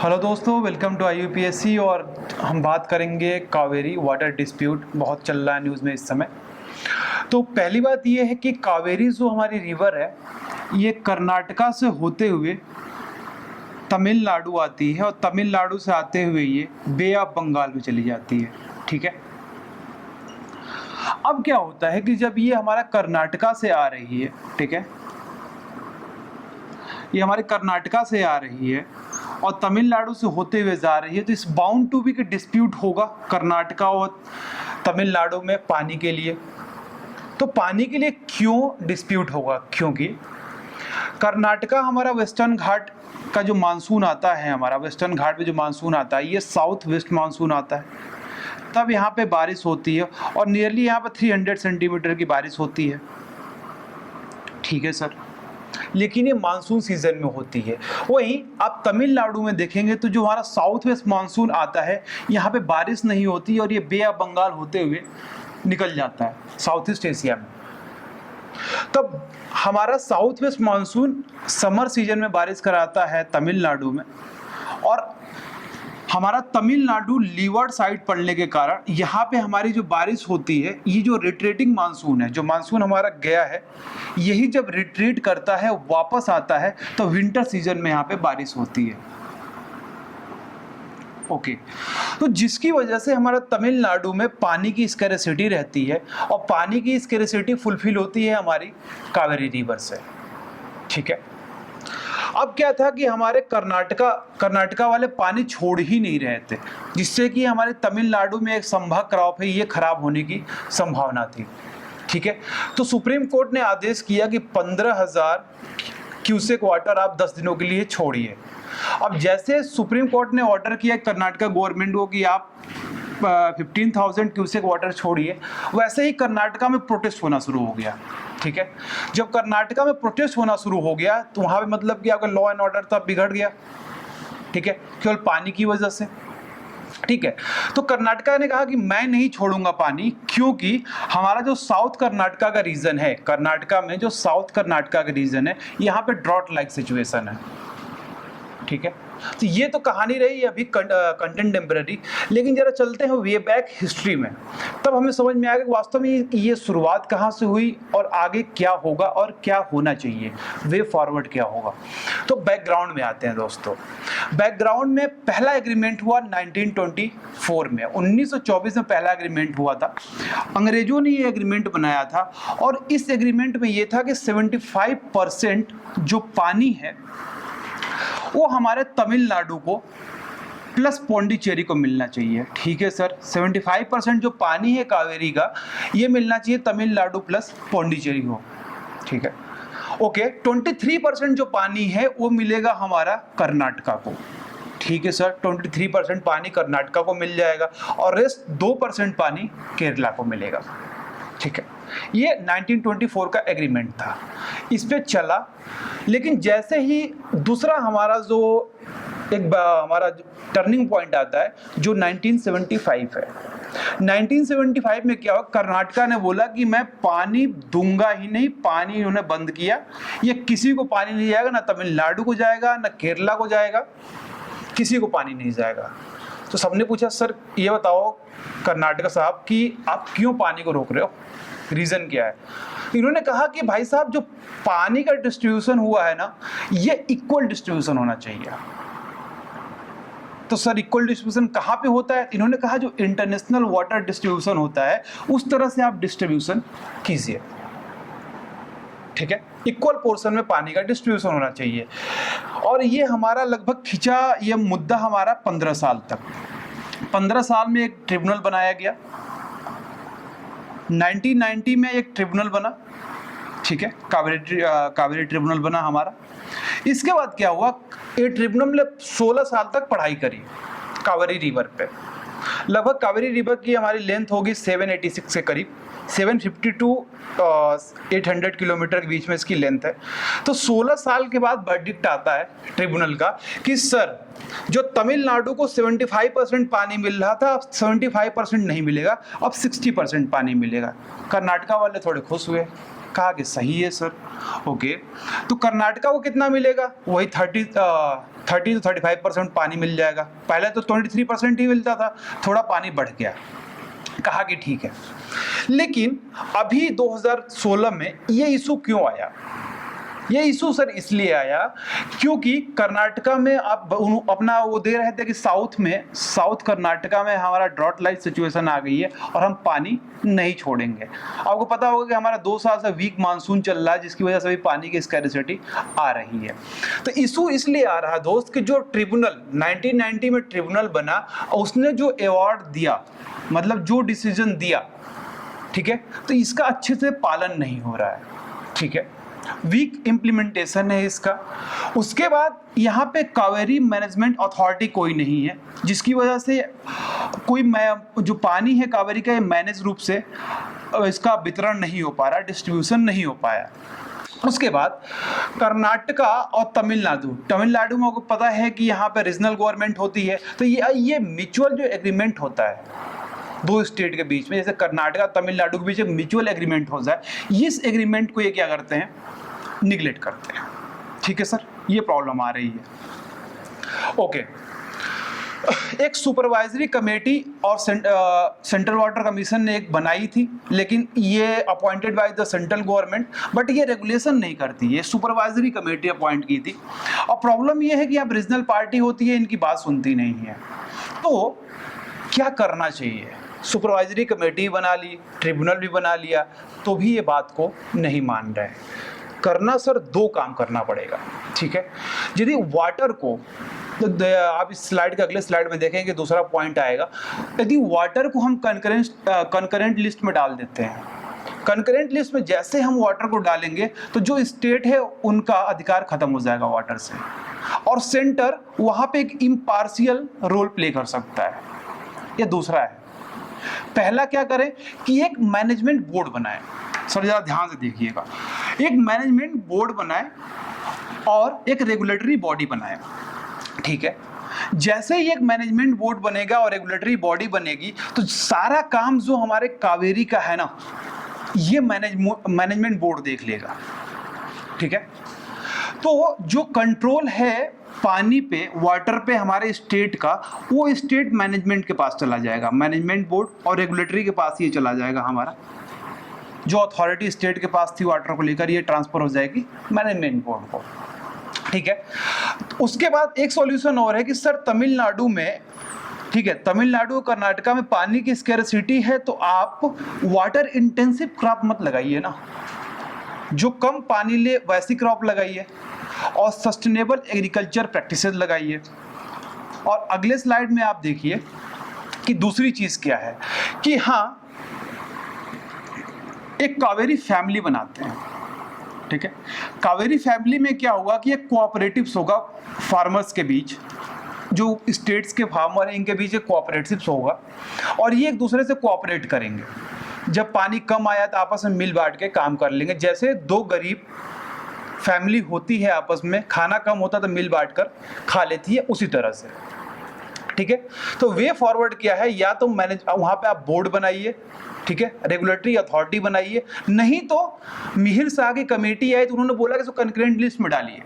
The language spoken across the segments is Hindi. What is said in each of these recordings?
हेलो दोस्तों, वेलकम टू IUPSC। और हम बात करेंगे कावेरी वाटर डिस्प्यूट, बहुत चल रहा है न्यूज़ में इस समय। तो पहली बात ये है कि कावेरी जो हमारी रिवर है, ये कर्नाटका से होते हुए तमिलनाडु आती है और तमिलनाडु से आते हुए ये बे ऑफ बंगाल में चली जाती है। ठीक है, अब क्या होता है कि जब ये हमारा कर्नाटका से आ रही है, ठीक है, ये हमारे कर्नाटका से आ रही है और तमिलनाडु से होते हुए जा रही है, तो इस बाउंड टू बी के डिस्प्यूट होगा कर्नाटका और तमिलनाडु में पानी के लिए। तो पानी के लिए क्यों डिस्प्यूट होगा? क्योंकि कर्नाटका हमारा वेस्टर्न घाट का जो मानसून आता है, हमारा वेस्टर्न घाट में जो मानसून आता है, ये साउथ वेस्ट मानसून आता है, तब यहाँ पे बारिश होती है और नियरली यहाँ पे 300 सेंटीमीटर की बारिश होती है। ठीक है सर, लेकिन ये मानसून सीजन में होती है। वहीं आप तमिलनाडु में देखेंगे तो जो हमारा साउथ वेस्ट मानसून आता है, यहाँ पे बारिश नहीं होती और ये बे ऑफ बंगाल होते हुए निकल जाता है साउथ ईस्ट एशिया में। तब हमारा south west monsoon summer season में बारिश कराता है तमिलनाडु में, और हमारा तमिलनाडु लीवर्ड साइड पड़ने के कारण यहाँ पे हमारी जो बारिश होती है, ये जो रिट्रेटिंग मानसून है, जो मानसून हमारा गया है, यही जब रिट्रीट करता है, वापस आता है, तो विंटर सीजन में यहाँ पे बारिश होती है। ओके, तो जिसकी वजह से हमारा तमिलनाडु में पानी की स्कैरसिटी रहती है और पानी की स्कैरसिटी फुलफिल होती है हमारी कावेरी रिवर से। ठीक है, अब क्या था कि हमारे कर्नाटका वाले पानी छोड़ ही नहीं रहे थे, जिससे कि हमारे तमिलनाडु में एक संभव क्रॉप है, ये खराब होने की संभावना थी। ठीक है, तो सुप्रीम कोर्ट ने आदेश किया कि 15,000 क्यूसेक वाटर आप 10 दिनों के लिए छोड़िए। अब जैसे सुप्रीम कोर्ट ने ऑर्डर किया कर्नाटका गवर्नमेंट को कि आप 15,000 क्यूसेक वाटर छोड़िए, वैसे ही कर्नाटका में प्रोटेस्ट होना शुरू हो गया। ठीक है, जब कर्नाटका में प्रोटेस्ट होना शुरू हो गया तो वहां पे मतलब कि आपका लॉ एंड ऑर्डर तो बिगड़ गया। ठीक है, केवल पानी की वजह से। ठीक है, तो कर्नाटका ने कहा कि मैं नहीं छोड़ूंगा पानी, क्योंकि हमारा जो साउथ कर्नाटका का रीजन है, कर्नाटका में जो साउथ कर्नाटका का रीजन है, यहाँ पे ड्रॉट लाइक सिचुएशन है। ठीक है, तो ये तो कहानी रही अभी कंटेम्पररी, लेकिन जरा चलते हैं वे बैक हिस्ट्री में, तब हमें समझ में आएगा वास्तव में ये शुरुआत कहाँ से हुई और आगे क्या होगा और क्या होना चाहिए, वे फॉरवर्ड क्या होगा। तो बैकग्राउंड में आते हैं दोस्तों। बैकग्राउंड में पहला एग्रीमेंट हुआ 1924 में, 1924 में पहला एग्रीमेंट हुआ था। अंग्रेजों ने ये एग्रीमेंट बनाया था और इस एग्रीमेंट में ये था कि 75% जो पानी है वो हमारे तमिलनाडु को प्लस पौंडीचेरी को मिलना चाहिए। ठीक है सर, 75% जो पानी है कावेरी का, ये मिलना चाहिए तमिलनाडु प्लस पौंडीचेरी को। ठीक है, ओके, 23% जो पानी है वो मिलेगा हमारा कर्नाटका को। ठीक है सर, 23% पानी कर्नाटका को मिल जाएगा और रेस्ट 2% पानी केरला को मिलेगा। ठीक है, ये 1924 का एग्रीमेंट था, इस पे चला। लेकिन जैसे ही दूसरा हमारा जो हमारा टर्निंग पॉइंट आता है, जो 1975 है, 1975 में क्या हुआ, कर्नाटका ने बोला कि मैं पानी दूंगा ही नहीं, पानी इन्होंने बंद किया, ये किसी को पानी नहीं जाएगा, ना तमिलनाडु को जाएगा, ना केरला को जाएगा, किसी को पानी नहीं जाएगा। तो सबने पूछा सर ये बताओ कर्नाटका साहब कि आप क्यों पानी को रोक रहे हो, रीजन क्या है? इन्होंने कहा कि भाई साहब, जो पानी का डिस्ट्रीब्यूशन हुआ है ना, ये इक्वल डिस्ट्रीब्यूशन होना चाहिए। तो सर इक्वल डिस्ट्रीब्यूशन कहाँ पे होता है? इन्होंने कहा जो इंटरनेशनल वाटर डिस्ट्रीब्यूशन होता है उस तरह से आप डिस्ट्रीब्यूशन कीजिए। ठीक है, इक्वल पोर्शन में पानी का डिस्ट्रीब्यूशन होना चाहिए। और ये हमारा लगभग खिंचा ये मुद्दा हमारा 15 साल तक। 15 साल में एक ट्रिब्यूनल बनाया गया, 1990 में एक ट्रिब्यूनल बना। ठीक है, कावेरी ट्रिब्यूनल बना हमारा। इसके बाद क्या हुआ, ये ट्रिब्यूनल ने 16 साल तक पढ़ाई करी कावेरी रिवर पे। लगभग कावेरी रिवर की हमारी लेंथ होगी 786 के करीब, 750 टू 800 किलोमीटर के बीच में इसकी लेंथ है। तो 16 साल के बाद वर्डिक्ट आता है ट्रिब्यूनल का कि सर जो तमिलनाडु को 75% पानी मिल रहा था, अब 75% नहीं मिलेगा, अब 60% पानी मिलेगा। कर्नाटका वाले थोड़े खुश हुए, कहा कि सही है सर। ओके, तो कर्नाटका को कितना मिलेगा? वही 30 to 35% पानी मिल जाएगा। पहले तो 23% ही मिलता था, थोड़ा पानी बढ़ गया। कहा कि ठीक है, लेकिन अभी 2016 में ये इशू क्यों आया? ये इशू सर इसलिए आया क्योंकि कर्नाटका में आप अपना वो दे रहे थे कि साउथ कर्नाटका में हमारा ड्रॉट लाइक सिचुएशन आ गई है और हम पानी नहीं छोड़ेंगे। आपको पता होगा कि हमारा 2 साल से वीक मानसून चल रहा है, जिसकी वजह से भी पानी की स्कैरिसिटी आ रही है। तो इशू इसलिए आ रहा दोस्त कि जो ट्रिब्यूनल 1990 में ट्रिब्यूनल बना, उसने जो अवार्ड दिया, मतलब जो डिसीजन दिया, ठीक है, तो इसका अच्छे से पालन नहीं हो रहा है। ठीक है, वीक इम्प्लीमेंटेशन है इसका। उसके बाद यहाँ पे कावेरी मैनेजमेंट अथॉरिटी कोई नहीं है, जिसकी वजह से कोई जो पानी है कावेरी का, ये मैनेज रूप से इसका वितरण नहीं हो पा रहा, डिस्ट्रीब्यूशन नहीं हो पाया। उसके बाद कर्नाटका और तमिलनाडु में आपको पता है कि यहाँ पे रीजनल गवर्नमेंट होती है, तो ये म्यूचुअल जो एग्रीमेंट होता है दो स्टेट के बीच में, जैसे कर्नाटका तमिलनाडु के बीच एक म्यूचुअल एग्रीमेंट हो जाए, इस एग्रीमेंट को ये क्या करते हैं? निगलेक्ट करते हैं। ठीक है सर, ये प्रॉब्लम आ रही है। ओके, एक सुपरवाइजरी कमेटी और सेंट्रल वाटर कमीशन ने एक बनाई थी, लेकिन ये appointed by the central government, but ये रेगुलेशन नहीं करती, ये सुपरवाइजरी कमेटी अपॉइंट की थी। और प्रॉब्लम ये है कि अब रीजनल पार्टी होती है, इनकी बात सुनती नहीं है। तो क्या करना चाहिए? सुपरवाइजरी कमेटी बना ली, ट्रिब्यूनल भी बना लिया, तो भी ये बात को नहीं मान रहे। करना सर 2 काम करना पड़ेगा। ठीक है, यदि वाटर को, तो आप इस स्लाइड के अगले स्लाइड में देखेंगे दूसरा पॉइंट आएगा, यदि वाटर को हम कंकरेंट लिस्ट में डाल देते हैं, कंकरेंट लिस्ट में जैसे हम वाटर को डालेंगे तो जो स्टेट है उनका अधिकार खत्म हो जाएगा वाटर से, और सेंटर वहां पे एक इम्पार्शियल रोल प्ले कर सकता है। ये दूसरा है। पहला क्या करें कि एक मैनेजमेंट बोर्ड बनाए। सर जरा ध्यान से देखिएगा, एक मैनेजमेंट बोर्ड बनाए और एक रेगुलेटरी बॉडी बनाए। ठीक है, जैसे ही एक मैनेजमेंट बोर्ड बनेगा और रेगुलेटरी बॉडी बनेगी, तो सारा काम जो हमारे कावेरी का है ना, ये मैनेजमेंट बोर्ड देख लेगा। ठीक है, तो जो कंट्रोल है पानी पे, वाटर पे हमारे स्टेट का, वो स्टेट मैनेजमेंट के पास चला जाएगा, मैनेजमेंट बोर्ड और रेगुलेटरी के पास ये चला जाएगा। हमारा जो अथॉरिटी स्टेट के पास थी वाटर को लेकर, ये ट्रांसफर हो जाएगी मैनेजमेंट बोर्ड को। ठीक है, उसके बाद एक सॉल्यूशन और है कि सर तमिलनाडु में, ठीक है, तमिलनाडु और कर्नाटका में पानी की स्कैरसिटी है, तो आप वाटर इंटेंसिव क्रॉप मत लगाइए ना, जो कम पानी ले वैसी क्रॉप लगाइए, और सस्टेनेबल एग्रीकल्चर प्रैक्टिसेस लगाइए। और अगले स्लाइड में आप देखिए कि दूसरी चीज क्या है कि हाँ, एक कावेरी फैमिली बनाते हैं। ठीक है, कावेरी फैमिली में क्या होगा कि एक कोऑपरेटिव्स होगा फार्मर्स के बीच, जो स्टेट्स के फार्मर हैं इनके बीच एक कोऑपरेटिव्स होगा, और ये एक दूसरे से कोऑपरेट करेंगे। जब पानी कम आया तो आपस में मिल बांट के काम कर लेंगे, जैसे 2 गरीब फैमिली होती है आपस में, खाना कम होता तो मिल बांट कर खा लेती है, उसी तरह से। ठीक है, तो वे फॉरवर्ड क्या है, या तो वहां पे आप बोर्ड बनाइए, ठीक है, रेगुलेटरी अथॉरिटी बनाइए, नहीं तो मिहिर शाह की कमेटी आई तो उन्होंने बोला कि इसको कंकरेंट लिस्ट में डालिए।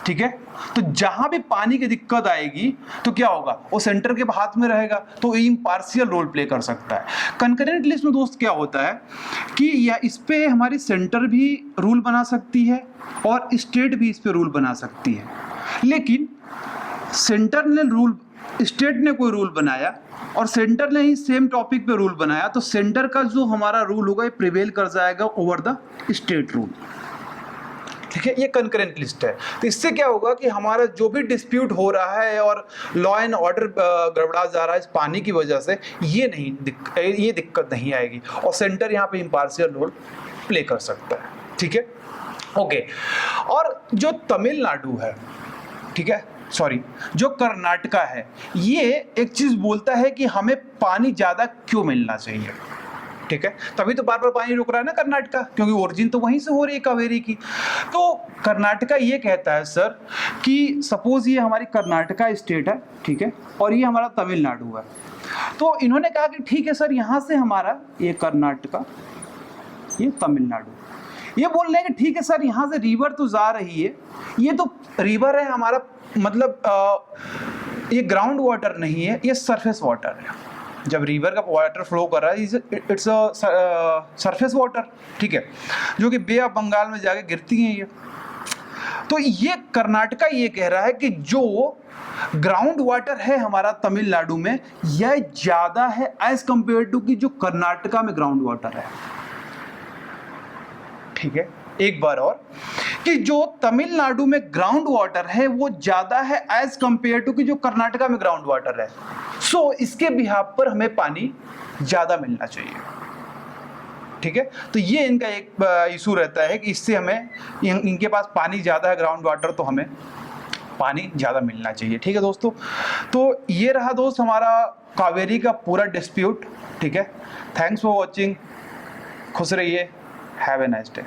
ठीक है, तो जहां भी पानी की दिक्कत आएगी तो क्या होगा, वो सेंटर के हाथ में रहेगा, तो इम्पार्शियल रोल प्ले कर सकता है। कंकरेंट लिस्ट में दोस्त क्या होता है कि या इस पे हमारी सेंटर भी रूल बना सकती है और स्टेट भी इस पे रूल बना सकती है, लेकिन सेंटर ने रूल, स्टेट ने कोई रूल बनाया और सेंटर ने ही सेम टॉपिक पे रूल बनाया, तो सेंटर का जो हमारा रूल होगा ये प्रिवेल कर जाएगा ओवर द स्टेट रूल। ठीक है, ये कंकरेंट लिस्ट है। तो इससे क्या होगा कि हमारा जो भी डिस्प्यूट हो रहा है और लॉ एंड ऑर्डर गड़बड़ा जा रहा है इस पानी की वजह से, ये दिक्कत नहीं आएगी, और सेंटर यहाँ पे इम्पार्शियल रोल प्ले कर सकता है। ठीक है, ओके। और जो तमिलनाडु है, ठीक है, सॉरी, जो कर्नाटका है, ये एक चीज बोलता है कि हमें पानी ज्यादा क्यों मिलना चाहिए। ठीक है, तभी तो बार बार पानी रुक रहा है ना कर्नाटका, क्योंकि ओरिजिन तो वहीं से हो रही है कावेरी की। तो कर्नाटका ये कहता है सर कि सपोज ये हमारी कर्नाटका स्टेट है, ठीक है, और ये हमारा तमिलनाडु है, तो इन्होंने कहा कि ठीक है सर, यहाँ से हमारा ये कर्नाटका, ये तमिलनाडु, ये बोल रहे हैं कि ठीक है सर, यहाँ से रिवर तो जा रही है, ये तो रिवर है हमारा, मतलब ये ग्राउंड वाटर नहीं है, ये सरफेस वाटर है। जब रिवर का वाटर फ्लो कर रहा है इट्स सरफेस वाटर, ठीक है, जो कि बे ऑफ बंगाल में जाके गिरती हैं ये। तो ये कर्नाटका ये कह रहा है कि जो ग्राउंड वाटर है हमारा तमिलनाडु में, यह ज्यादा है एज कंपेयर टू कि जो कर्नाटका में ग्राउंड वाटर है। ठीक है, एक बार और, कि जो तमिलनाडु में ग्राउंड वाटर है वो ज्यादा है एज कंपेयर टू कि जो कर्नाटका में ग्राउंड वाटर है। सो इसके बिहाफ पर हमें पानी ज्यादा मिलना चाहिए। ठीक है, तो ये इनका एक इशू रहता है कि इससे हमें, इनके पास पानी ज्यादा है ग्राउंड वाटर, तो हमें पानी ज्यादा मिलना चाहिए। ठीक है दोस्तों, तो ये रहा दोस्त हमारा कावेरी का पूरा डिस्प्यूट। ठीक है, थैंक्स फॉर वॉचिंग, खुश रहिए, हैव ए नाइस डे।